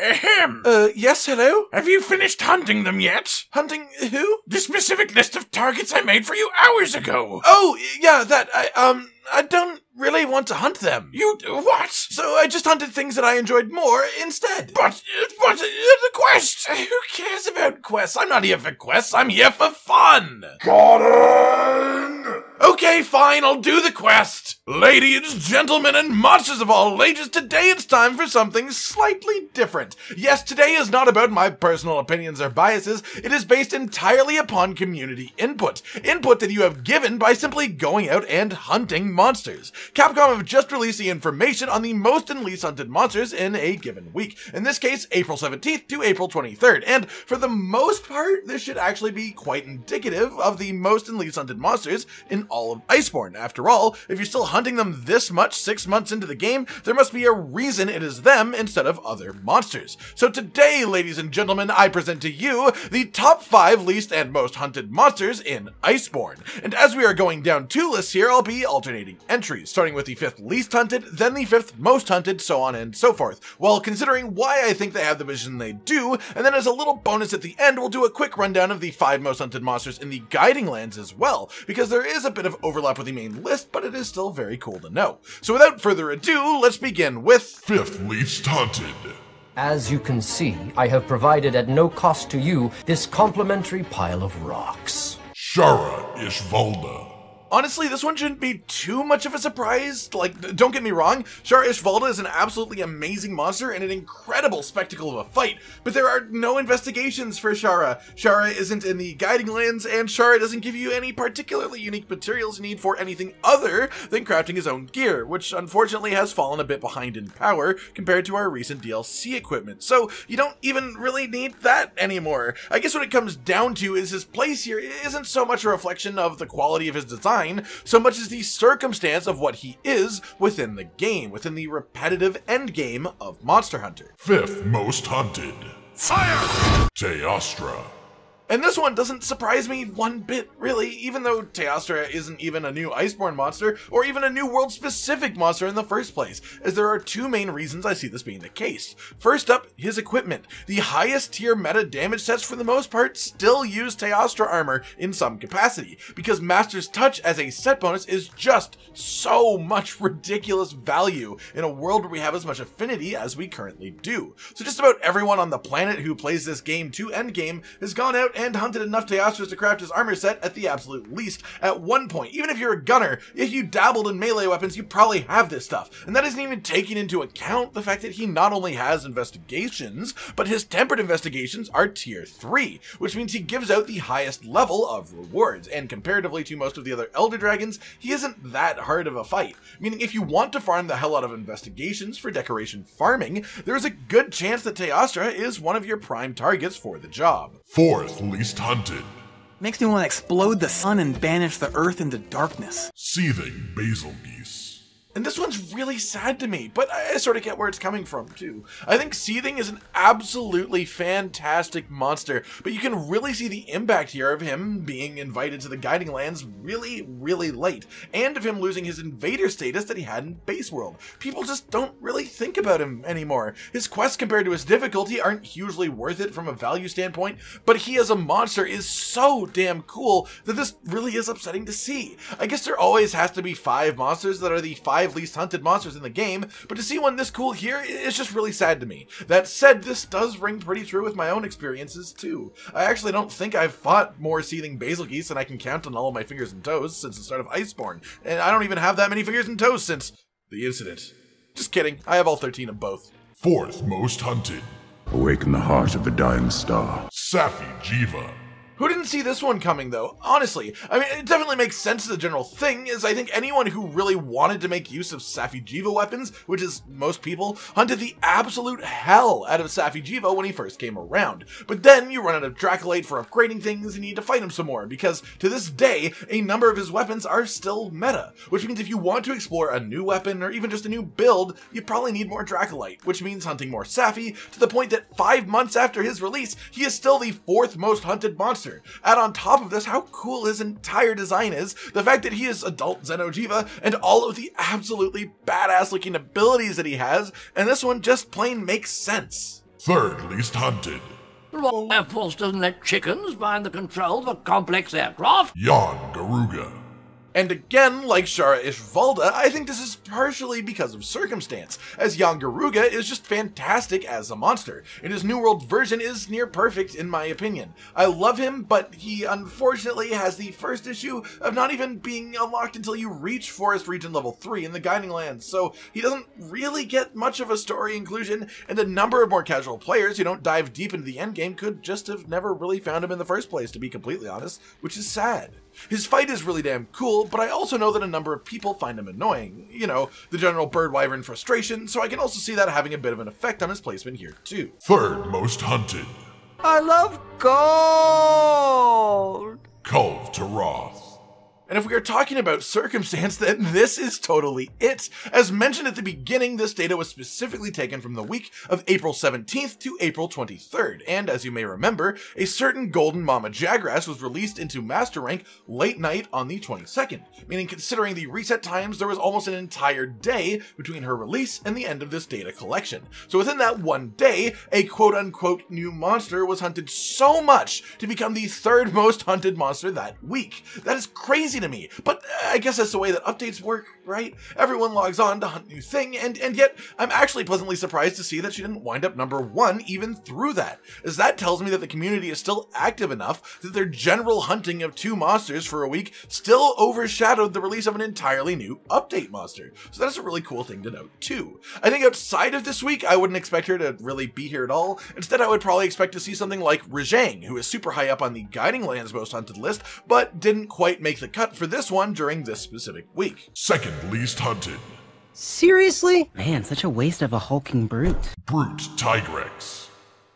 Ahem. Yes, hello? Have you finished hunting them yet? Hunting who? The specific list of targets I made for you hours ago. Oh, yeah, that, I don't really want to hunt them. You, what? So I just hunted things that I enjoyed more instead. But the quest. Who cares about quests? I'm not here for quests, I'm here for fun. Gordon! Okay, fine, I'll do the quest. Ladies, gentlemen, and monsters of all ages, Today it's time for something slightly different. Yes, today is not about my personal opinions or biases. It is based entirely upon community input. Input that you have given by simply going out and hunting monsters. Capcom have just released the information on the most and least hunted monsters in a given week. In this case, April 17th to April 23rd. And for the most part, this should actually be quite indicative of the most and least hunted monsters in all of Iceborne. After all, if you're still hunting them this much 6 months into the game, there must be a reason it is them instead of other monsters. So today, ladies and gentlemen, I present to you the top 5 least and most hunted monsters in Iceborne. And as we are going down 2 lists here, I'll be alternating entries, starting with the 5th least hunted, then the 5th most hunted, so on and so forth, while considering why I think they have the vision they do, and then as a little bonus at the end, we'll do a quick rundown of the 5 most hunted monsters in the Guiding Lands as well, because there is a bit of overlap with the main list, but it is still very cool to know. So without further ado, let's begin with 5th least hunted. As you can see, I have provided at no cost to you this complimentary pile of rocks. Shara Valda. Honestly, this one shouldn't be too much of a surprise. Like, don't get me wrong, Shara Valda is an absolutely amazing monster and an incredible spectacle of a fight, but there are no investigations for Shara. Shara isn't in the Guiding Lands, and Shara doesn't give you any particularly unique materials you need for anything other than crafting his own gear, which unfortunately has fallen a bit behind in power compared to our recent DLC equipment, so you don't even really need that anymore. I guess what it comes down to is his place here isn't so much a reflection of the quality of his design, so much as the circumstance of what he is within the game, within the repetitive endgame of Monster Hunter. 5th most hunted. Fire! Teostra. And this one doesn't surprise me one bit, really, even though Teostra isn't even a new Iceborne monster, or even a new world-specific monster in the first place, as there are 2 main reasons I see this being the case. First up, his equipment. The highest tier meta damage sets, for the most part, still use Teostra armor in some capacity, because Master's Touch as a set bonus is just so much ridiculous value in a world where we have as much affinity as we currently do. So just about everyone on the planet who plays this game to endgame has gone out and hunted enough Teostras to craft his armor set at the absolute least at one point. Even if you're a gunner, if you dabbled in melee weapons, you probably have this stuff. And that isn't even taking into account the fact that he not only has investigations, but his tempered investigations are tier 3, which means he gives out the highest level of rewards, and comparatively to most of the other Elder Dragons, he isn't that hard of a fight. Meaning if you want to farm the hell out of investigations for decoration farming, there's a good chance that Teostra is one of your prime targets for the job. 4th least hunted. Makes me want to explode the sun and banish the earth into darkness. Seething Basilgeuse. And this one's really sad to me, but I sort of get where it's coming from, too. I think Seething is an absolutely fantastic monster, but you can really see the impact here of him being invited to the Guiding Lands really, really late, and of him losing his invader status that he had in Base World. People just don't really think about him anymore. His quests compared to his difficulty aren't hugely worth it from a value standpoint, but he as a monster is so damn cool that this really is upsetting to see. I guess there always has to be 5 monsters that are the 5 least hunted monsters in the game, but to see one this cool here is just really sad to me. That said, this does ring pretty true with my own experiences too. I actually don't think I've fought more Seething Basilgeuse than I can count on all of my fingers and toes since the start of Iceborne, and I don't even have that many fingers and toes since the incident. Just kidding, I have all 13 of both. 4th most hunted. Awaken the heart of the dying star. Safi'jiiva. Who didn't see this one coming, though? Honestly, I mean, it definitely makes sense as a general thing, as I think anyone who really wanted to make use of Safi'jiiva weapons, which is most people, hunted the absolute hell out of Safi'jiiva when he first came around. But then you run out of Dracolite for upgrading things and you need to fight him some more, because to this day, a number of his weapons are still meta, which means if you want to explore a new weapon or even just a new build, you probably need more Dracolite, which means hunting more Safie, to the point that 5 months after his release, he is still the 4th most hunted monster. Add on top of this how cool his entire design is, the fact that he is adult Zinogre, and all of the absolutely badass looking abilities that he has, and this one just plain makes sense. Third least hunted. Royal Air Force doesn't let chickens bind the controls of a complex aircraft. Yian Garuga. And again, like Shara-ish Valda, I think this is partially because of circumstance, as Yian Garuga is just fantastic as a monster, and his New World version is near perfect in my opinion. I love him, but he unfortunately has the first issue of not even being unlocked until you reach Forest Region Level 3 in the Guiding Lands, so he doesn't really get much of a story inclusion, and a number of more casual players who don't dive deep into the endgame could just have never really found him in the first place, to be completely honest, which is sad. His fight is really damn cool, but I also know that a number of people find him annoying. You know, the general bird wyvern frustration, so I can also see that having a bit of an effect on his placement here too. Third most hunted. I love gold. Kulve Taroth. And if we are talking about circumstance, then this is totally it. As mentioned at the beginning, this data was specifically taken from the week of April 17th to April 23rd, and as you may remember, a certain golden Mama Jagras was released into Master Rank late night on the 22nd, meaning considering the reset times, there was almost an entire day between her release and the end of this data collection. So within that one day, a quote-unquote new monster was hunted so much to become the third most hunted monster that week. That is crazy to me, but I guess that's the way that updates work, right? Everyone logs on to hunt new thing, and yet I'm actually pleasantly surprised to see that she didn't wind up number 1 even through that, as that tells me that the community is still active enough that their general hunting of 2 monsters for a week still overshadowed the release of an entirely new update monster. So that's a really cool thing to note too. I think outside of this week, I wouldn't expect her to really be here at all. Instead, I would probably expect to see something like Rajang, who is super high up on the Guiding Lands most hunted list, but didn't quite make the cut for this one during this specific week. Second least hunted. Seriously? Man, such a waste of a hulking brute. Bruttigrex.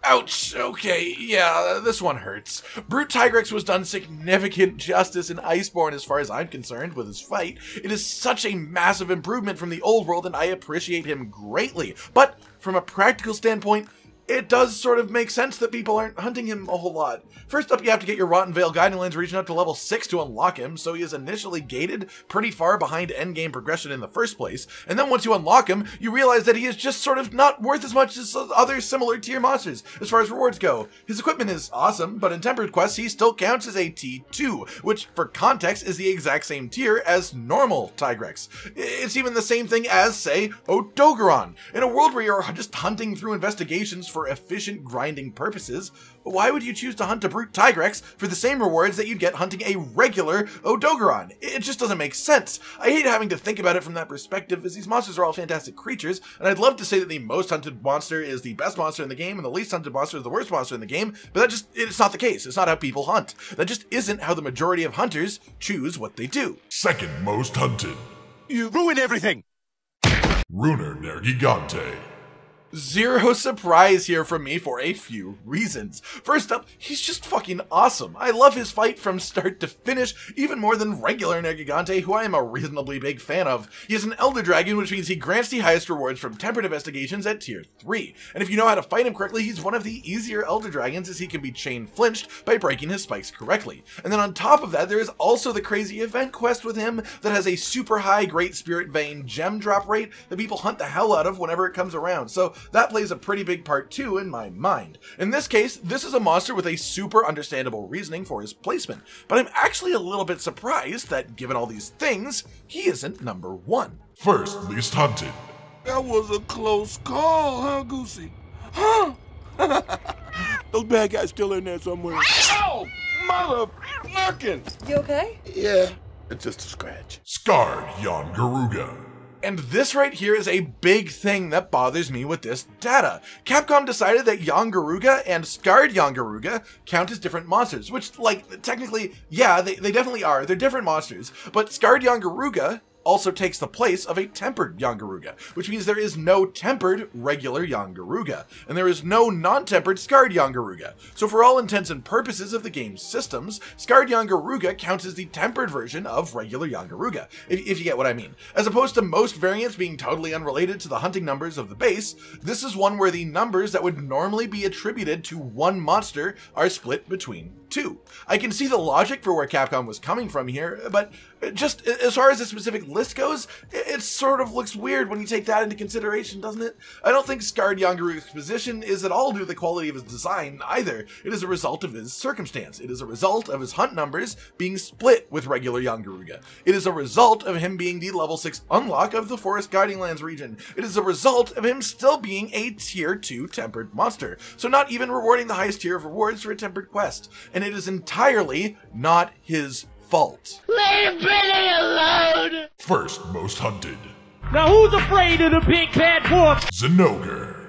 Ouch, okay, yeah, this one hurts. Bruttigrex was done significant justice in Iceborne as far as I'm concerned with his fight. It is such a massive improvement from the old world and I appreciate him greatly. But from a practical standpoint, it does sort of make sense that people aren't hunting him a whole lot. First up, you have to get your Rotten Vale Guiding Lands region up to level 6 to unlock him, so he is initially gated pretty far behind endgame progression in the first place, and then once you unlock him, you realize that he is just sort of not worth as much as other similar tier monsters as far as rewards go. His equipment is awesome, but in Tempered quests he still counts as a T2, which for context is the exact same tier as normal Tigrex. It's even the same thing as, say, Odogaron. In a world where you're just hunting through investigations for efficient grinding purposes, why would you choose to hunt a brute Tigrex for the same rewards that you'd get hunting a regular Odogaron? It just doesn't make sense. I hate having to think about it from that perspective, as these monsters are all fantastic creatures, and I'd love to say that the most hunted monster is the best monster in the game and the least hunted monster is the worst monster in the game, but it's not the case. It's not how people hunt. That just isn't how the majority of hunters choose what they do. Second most hunted. You ruin everything! Runer Nergigante. Zero surprise here from me for a few reasons. First up, he's just fucking awesome. I love his fight from start to finish, even more than regular Nergigante, who I am a reasonably big fan of. He is an Elder Dragon, which means he grants the highest rewards from Tempered Investigations at Tier 3. And if you know how to fight him correctly, he's one of the easier Elder Dragons, as he can be chain flinched by breaking his spikes correctly. And then on top of that, there is also the crazy event quest with him that has a super high Great Spirit Vein gem drop rate that people hunt the hell out of whenever it comes around. So that plays a pretty big part too in my mind. In this case, this is a monster with a super understandable reasoning for his placement, but I'm actually a little bit surprised that given all these things, he isn't number 1. First least hunted. That was a close call, huh, Goosey? Huh? Those bad guys still in there somewhere. Oh, motherfucking! You okay? Yeah, it's just a scratch. Scarred Yian Garuga. And this right here is a big thing that bothers me with this data. Capcom decided that Yian Garuga and Scarred Yian Garuga count as different monsters, which, like, technically, yeah, they definitely are. They're different monsters. But Scarred Yian Garuga also takes the place of a tempered Yian Garuga, which means there is no tempered regular Yian Garuga, and there is no non-tempered Scarred Yian Garuga. So for all intents and purposes of the game's systems, Scarred Yian Garuga counts as the tempered version of regular Yian Garuga, if you get what I mean. As opposed to most variants being totally unrelated to the hunting numbers of the base, this is one where the numbers that would normally be attributed to one monster are split between 2. I can see the logic for where Capcom was coming from here, but just as far as the specific list goes, it sort of looks weird when you take that into consideration, doesn't it? I don't think scarred young Garuga's position is at all due to the quality of his design either. It is a result of his circumstance. It is a result of his hunt numbers being split with regular young Garuga. It is a result of him being the level 6 unlock of the Forest Guiding Lands region. It is a result of him still being a tier 2 tempered monster, so not even rewarding the highest tier of rewards for a tempered quest. And it is entirely not his fault. Leave Billy alone! First most hunted, Now who's afraid of the big bad wolf? Zinogre.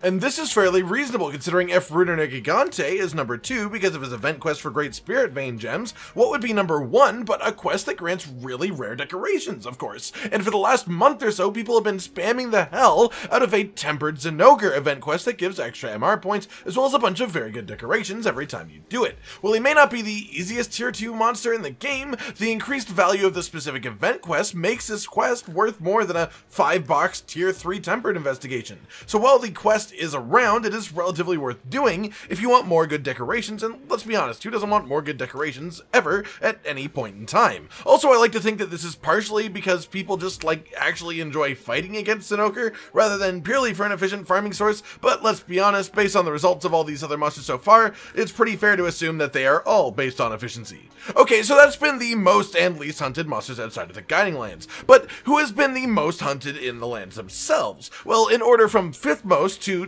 And this is fairly reasonable considering if Runer Gigante is number 2 because of his event quest for Great Spirit Vein Gems, what would be number 1 but a quest that grants really rare decorations, of course. And for the last month or so, people have been spamming the hell out of a Tempered Zinogre event quest that gives extra MR points, as well as a bunch of very good decorations every time you do it. While he may not be the easiest tier 2 monster in the game, the increased value of the specific event quest makes this quest worth more than a 5-box tier 3 Tempered investigation. So while the quest is around, it is relatively worth doing if you want more good decorations, and let's be honest, who doesn't want more good decorations ever at any point in time? Also, I like to think that this is partially because people just actually enjoy fighting against Zinogre rather than purely for an efficient farming source, but let's be honest, based on the results of all these other monsters so far, it's pretty fair to assume that they are all based on efficiency. Okay, so that's been the most and least hunted monsters outside of the Guiding Lands, but who has been the most hunted in the lands themselves? Well, in order from 5th most to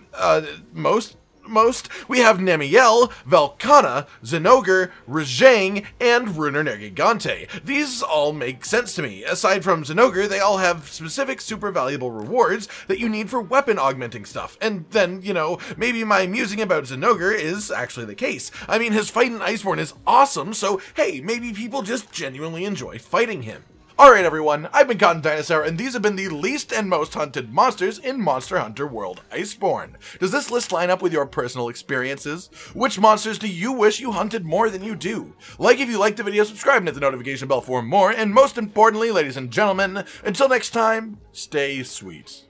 most, we have Nemiel, Velkhana, Zinogre, Rajang, and Runer Gigante. These all make sense to me. Aside from Zinogre, they all have specific super valuable rewards that you need for weapon augmenting stuff. And then, you know, maybe my musing about Zinogre is actually the case. I mean, his fight in Iceborne is awesome, so hey, maybe people just genuinely enjoy fighting him. Alright everyone, I've been Cotton Dinosaur, and these have been the least and most hunted monsters in Monster Hunter World Iceborne. Does this list line up with your personal experiences? Which monsters do you wish you hunted more than you do? Like if you liked the video, subscribe and hit the notification bell for more, and most importantly, ladies and gentlemen, until next time, stay sweet.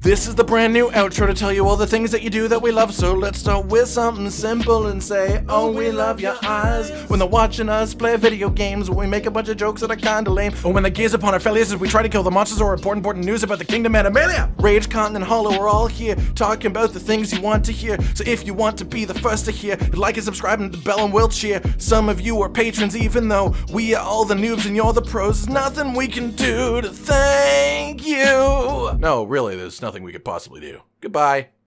This is the brand new outro to tell you all the things that you do that we love, so let's start with something simple and say, oh, we love your eyes. When they're watching us play video games, when we make a bunch of jokes that are kinda lame, or when they gaze upon our failures as we try to kill the monsters or important news about the Kingdom Animalia. Rage, Con, and Hollow are all here, talking about the things you want to hear, so if you want to be the first to hear, like and subscribe and the bell and we'll cheer. Some of you are patrons even though we are all the noobs and you're the pros. There's nothing we can do to thank you. No, really, there's nothing we could possibly do. Goodbye.